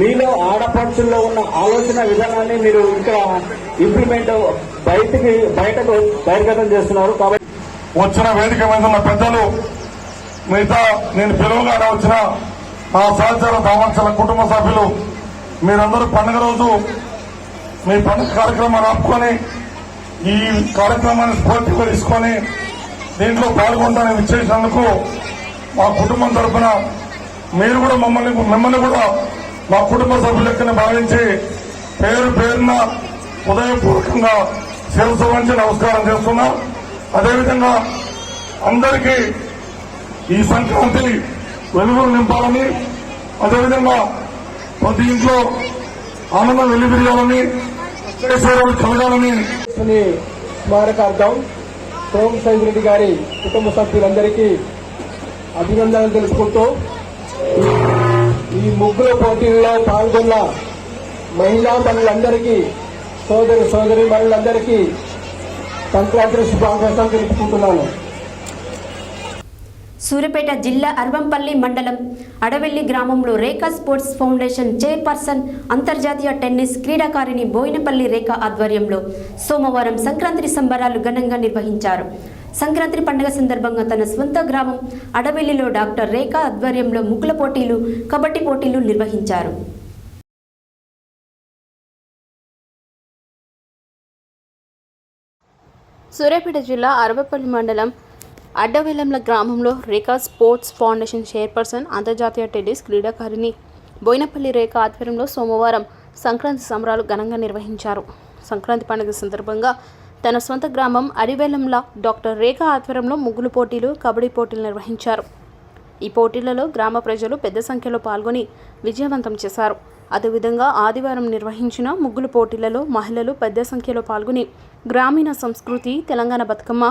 మీలో ఆడపడుచుల్లో ఉన్న ఆలోచన విధానాన్ని మీరు ఇక్కడ ఇంప్లిమెంట్ బయటకు బహిర్గతం చేస్తున్నారు. కాబట్టి వచ్చిన వేదిక మీద ఉన్న పెద్దలు, మిగతా నేను పిలువగానే వచ్చిన మా సహచర దామరచెల్ల కుటుంబ సభ్యులు, మీరందరూ పండుగ రోజు మీ పండుగ కార్యక్రమాన్ని ఆపుకొని ఈ కార్యక్రమాన్ని స్ఫూర్తిగా తీసుకొని దీంట్లో పాల్గొంటానని ఇచ్చేసినందుకు మా కుటుంబం తరఫున మీరు కూడా మిమ్మల్ని కూడా మా కుటుంబ సభ్యులెక్కని భావించి పేరున ఉదయపూర్వకంగా శిరస్సు వంచి నమస్కారం చేస్తున్నా. అదేవిధంగా అందరికీ ఈ సంక్రాంతి వెలుగులు నింపాలని, అదేవిధంగా ప్రతి ఇంట్లో ఆనందం వెల్లివిరియాలని, ఈశ్వరుడు కలగాలని స్మారకార్థం సోము సైదిరెడ్డి గారి కుటుంబ సభ్యులందరికీ అభినందనలు తెలుపుకుంటూ ఈ ముగ్గుల పోటీల్లో పాల్గొన్న మహిళా మనులందరికీ, సోదరి మనులందరికీ సంక్రాంతి శుభాకాంక్షలు తెలుపుకుంటున్నాను. సూర్యాపేట జిల్లా అర్వంపల్లి మండలం అడవెల్లి గ్రామంలో రేఖా స్పోర్ట్స్ ఫౌండేషన్ చైర్పర్సన్ అంతర్జాతీయ టెన్నిస్ క్రీడాకారిణి బోయినపల్లి రేఖ ఆధ్వర్యంలో సోమవారం సంక్రాంతి సంబరాలు ఘనంగా నిర్వహించారు. సంక్రాంతి పండుగ సందర్భంగా తన సొంత గ్రామం అడవెల్లిలో డాక్టర్ రేఖ ఆధ్వర్యంలో ముగ్గుల పోటీలు, కబడ్డీ పోటీలు నిర్వహించారు. సూర్యాపేట జిల్లా అర్వంపల్లి మండలం అడ్డవెల్లంల గ్రామంలో రేఖా స్పోర్ట్స్ ఫౌండేషన్ చైర్పర్సన్ అంతర్జాతీయ టెన్నిస్ క్రీడాకారిణి బోయినపల్లి రేఖ ఆధ్వర్యంలో సోమవారం సంక్రాంతి సంబరాలు ఘనంగా నిర్వహించారు. సంక్రాంతి పండుగ సందర్భంగా తన సొంత గ్రామం అడివెల్లంల డాక్టర్ రేఖ ఆధ్వర్యంలో ముగ్గులు పోటీలు, కబడ్డీ పోటీలు నిర్వహించారు. ఈ పోటీలలో గ్రామ ప్రజలు పెద్ద సంఖ్యలో పాల్గొని విజయవంతం చేశారు. అదేవిధంగా ఆదివారం నిర్వహించిన ముగ్గులు పోటీలలో మహిళలు పెద్ద సంఖ్యలో పాల్గొని గ్రామీణ సంస్కృతి, తెలంగాణ బతుకమ్మ,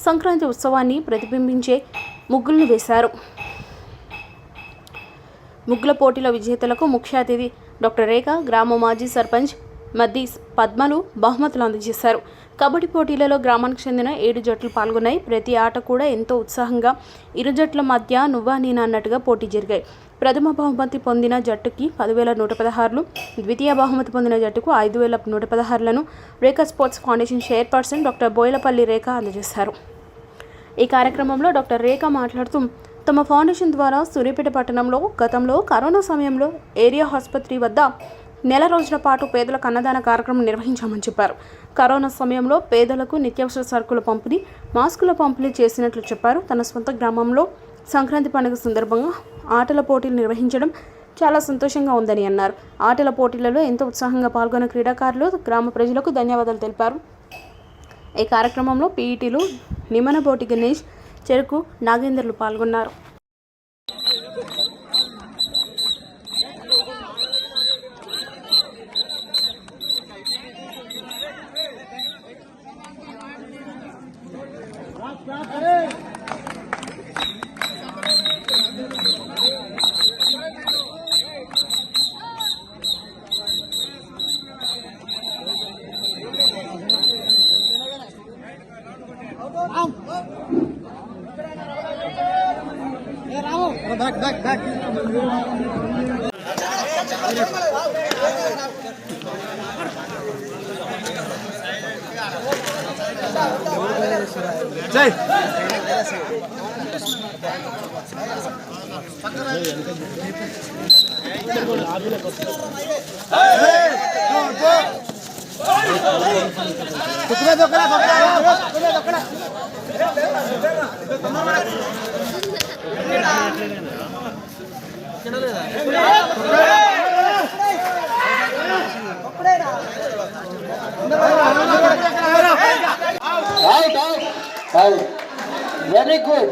సంక్రాంతి ఉత్సవాన్ని ప్రతిబింబించే ముగ్గులను వేశారు. ముగ్గుల పోటీల విజేతలకు ముఖ్య అతిథి డాక్టర్ రేఖ, గ్రామ మాజీ సర్పంచ్ మద్ది పద్మలు బహుమతులు అందజేశారు. కబడ్డీ పోటీలలో గ్రామానికి చెందిన 7 జట్లు పాల్గొన్నాయి. ప్రతి ఆట కూడా ఎంతో ఉత్సాహంగా ఇరు జట్ల మధ్య నువ్వా నేనా అన్నట్టుగా పోటీ జరిగాయి. ప్రథమ బహుమతి పొందిన జట్టుకి 10,116లు, ద్వితీయ బహుమతి పొందిన జట్టుకు 5,116లను రేఖా sports foundation chairperson doctor Boyalapalli రేఖ అందజేశారు. ఈ కార్యక్రమంలో డాక్టర్ రేఖ మాట్లాడుతూ తమ ఫౌండేషన్ ద్వారా సూర్యాపేట పట్టణంలో గతంలో కరోనా సమయంలో ఏరియా ఆసుపత్రి వద్ద నెల రోజుల పాటు పేదలకు అన్నదాన కార్యక్రమం నిర్వహించామని చెప్పారు. కరోనా సమయంలో పేదలకు నిత్యావసర సరుకుల పంపిణీ, మాస్కుల పంపిణీ చేసినట్లు చెప్పారు. తన సొంత గ్రామంలో సంక్రాంతి పండుగ సందర్భంగా ఆటల పోటీలు నిర్వహించడం చాలా సంతోషంగా ఉందని అన్నారు. ఆటల పోటీలలో ఎంతో ఉత్సాహంగా పాల్గొన్న క్రీడాకారులు గ్రామ ప్రజలకు ధన్యవాదాలు తెలిపారు. ఈ కార్యక్రమంలో పీఈటీలు నిమనబోటి గణేష్, చెరుకు నాగేందర్లు పాల్గొన్నారు. Very good.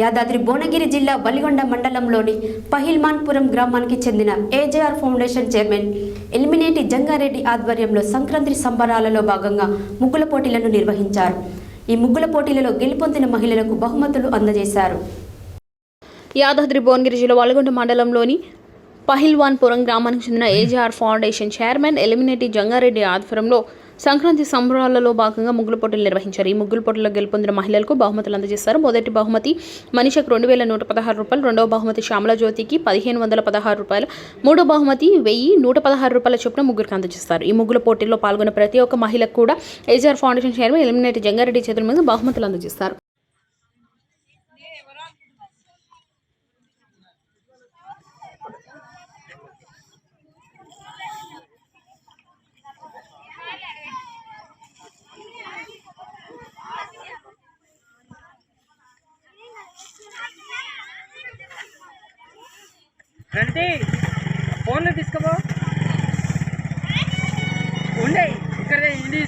యాదాద్రి భువనగిరి జిల్లా వలిగొండ మండలంలోని పహిల్మాన్పురం గ్రామానికి చెందిన AJR foundation chairman Elimineti Jangareddy ఆధ్వర్యంలో సంక్రాంతి సంబరాలలో భాగంగా ముగ్గుల పోటీలను నిర్వహించారు. ఈ ముగ్గుల పోటీలలో గెలుపొందిన మహిళలకు బహుమతులు అందజేశారు. యాదాద్రి భువనగిరి జిల్లా వలిగొండ మండలంలోని పహిల్వాన్పురం గ్రామానికి చెందిన AJR foundation chairman Elimineti Jangareddy ఆధ్వర్యంలో సంక్రాంతి సంబరాలలో భాగంగా ముగ్గుల పోటీలు నిర్వహించారు. ఈ ముగ్గుల పోటీల్లో గెలుపొందిన మహిళలకు బహుమతులు అందజేశారు. మొదటి బహుమతి మనీషకు 2,116 రూపాయలు, రెండవ బహుమతి శ్యామల జ్యోతికి 1,516 రూపాయలు, మూడో బహుమతి 1,116 రూపాయల చొప్పున ముగ్గురికి అందజేస్తారు. ఈ ముగ్గుల పోటీల్లో పాల్గొన్న ప్రతి ఒక్క మహిళకు కూడా AJR foundation chairman Elimineti Jangareddy చేతుల మీద బహుమతులు అందజేస్తారు. రండి ఫోన్లో తీసుకోబో ఉండే ఇక్కడ ఇండి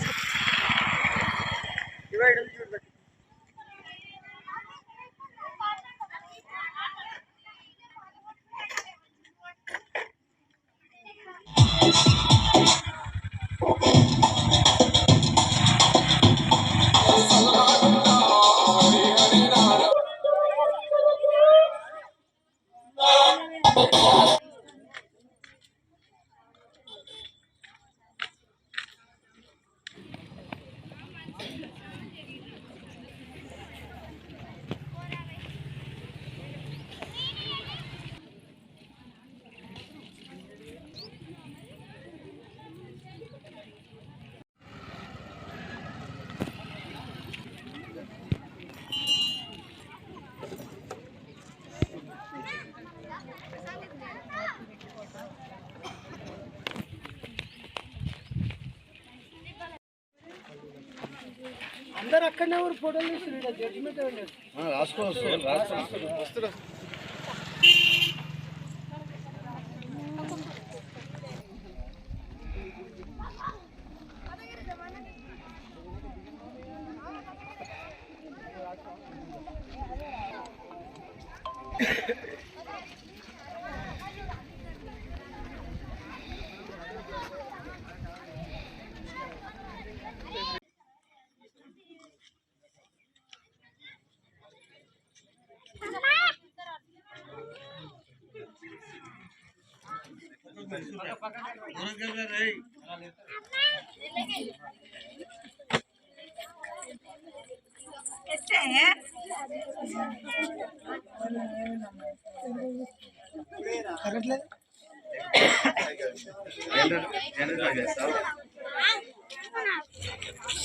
అందరు అక్కడనే ఊరు ఫోటోలు తీసుకున్నారు. జడ్జిమెంట్ రాసుకోవచ్చు.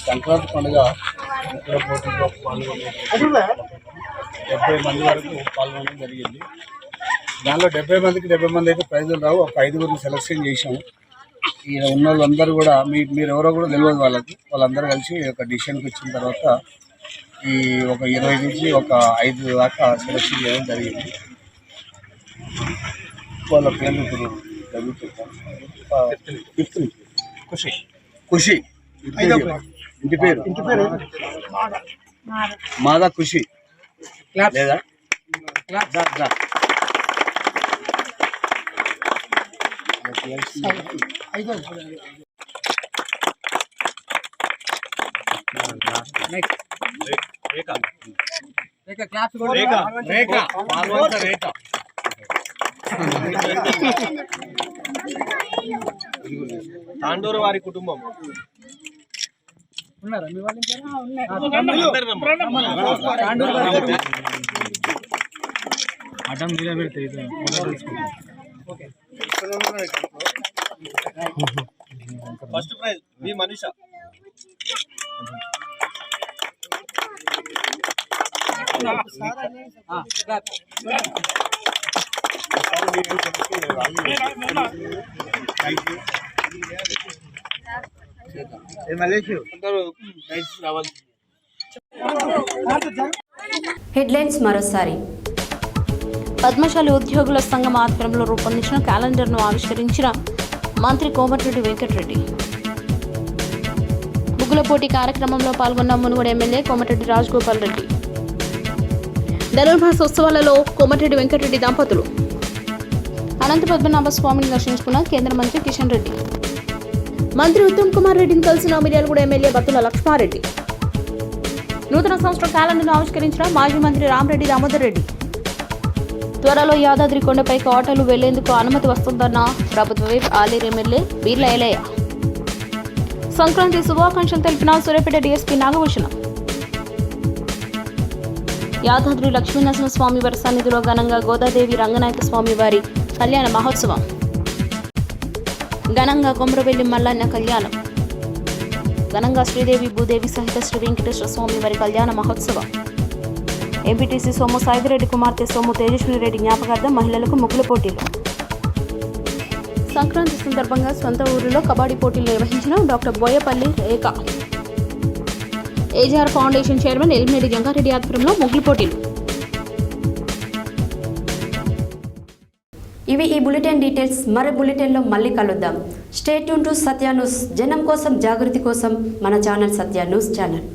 సంక్రాంతి పండుగ ముగ్గుల పోటీలో పాల్గొనే 70 మంది వరకు పాల్గొనడం జరిగింది. దానిలో 70 మందికి 70 మంది అయితే ప్రైజులు రావు. ఒక 5గురిని సెలెక్షన్ చేసాము. ఈ ఉన్న వాళ్ళందరూ కూడా మీరు ఎవరో కూడా తెలియదు వాళ్ళందరూ కలిసి ఒక డిసిషన్కి వచ్చిన తర్వాత ఈ ఒక 20 నుంచి ఒక 5 దాకా సెలెక్షన్ చేయడం జరిగింది. వాళ్ళ పేర్లు ఇప్పుడు చదువుతుంటాం. ఖుషి ఇంటి పేరు మాదా ఖుషి లేదా తాండూరు వారి కుటుంబం ఉన్నారా మీ వాళ్ళు? అడ్డం మీద పెడితే ఫస్ట్ ప్రైజ్ మీ మనీష. హెడ్లైన్స్ మరోసారి. పద్మశాలి ఉద్యోగుల సంఘం ఆధ్వర్యంలో రూపొందించిన క్యాలెండర్ను ఆవిష్కరించిన మంత్రి కోమటిరెడ్డి వెంకటరెడ్డి. ముగ్గుల పోటీ కార్యక్రమంలో పాల్గొన్న మునుగోడు ఎమ్మెల్యే కోమటిరెడ్డి రాజగోపాల్ రెడ్డి. ధనుర్మాసోత్సవాలలో కోమటిరెడ్డి వెంకటరెడ్డి దంపతులు. అనంత పద్మనాభ స్వామిని దర్శించుకున్న కేంద్ర మంత్రి కిషన్ రెడ్డి. మంత్రి ఉత్తమ్ కుమార్ రెడ్డిని కలిసిన మిర్యాలగూడ ఎమ్మెల్యే బత్తుల లక్ష్మారెడ్డి. నూతన సంవత్సర క్యాలెండర్ను ఆవిష్కరించిన మాజీ మంత్రి రామరెడ్డి దామోదర్ రెడ్డి. త్వరలో యాదాద్రి కొండపైకి ఆటోలు వెళ్లేందుకు అనుమతి వస్తుందన్న ప్రభుత్వ వైపు ఆలేరు ఎమ్మెల్యే బీర్ల ఎలయ్య. సంక్రాంతి శుభాకాంక్షలు తెలిపిన సూర్యాపేట డీఎస్పీ నాగభూషణం. యాదాద్రి లక్ష్మీనరసింహస్వామి వారి సన్నిధిలో ఘనంగా గోదాదేవి రంగనాయక స్వామి వారి కళ్యాణ మహోత్సవం. ఘనంగా కొమరవెల్లి మల్లన్న కళ్యాణం. ఘనంగా శ్రీదేవి భూదేవి సహిత శ్రీ వెంకటేశ్వర స్వామి వారి కళ్యాణ మహోత్సవం. ఎంపీటీసీ సోము సాయిరెడ్డి కుమార్తె సోము తేజస్విని రెడ్డి జ్ఞాపకార్థం మహిళలకు ముగ్గుల పోటీలు. సంక్రాంతి సందర్భంగా సొంత ఊరిలో కబడ్డీ పోటీలు నిర్వహించిన డాక్టర్ బోయపల్లి రేఖ. ఏజీఆర్ ఫౌండేషన్ చైర్మన్ ఎల్మిరెడ్డి జంగారెడ్డి ఆధ్వర్యంలో ముగ్గుల పోటీలు. ఇవి ఈ బులెటిన్ డీటెయిల్స్. మరో బులెటిన్లో మళ్ళీ కలుద్దాం. Stay tune to Satya news. జనం కోసం, జాగృతి కోసం మన ఛానల్ సత్య న్యూస్ ఛానల్.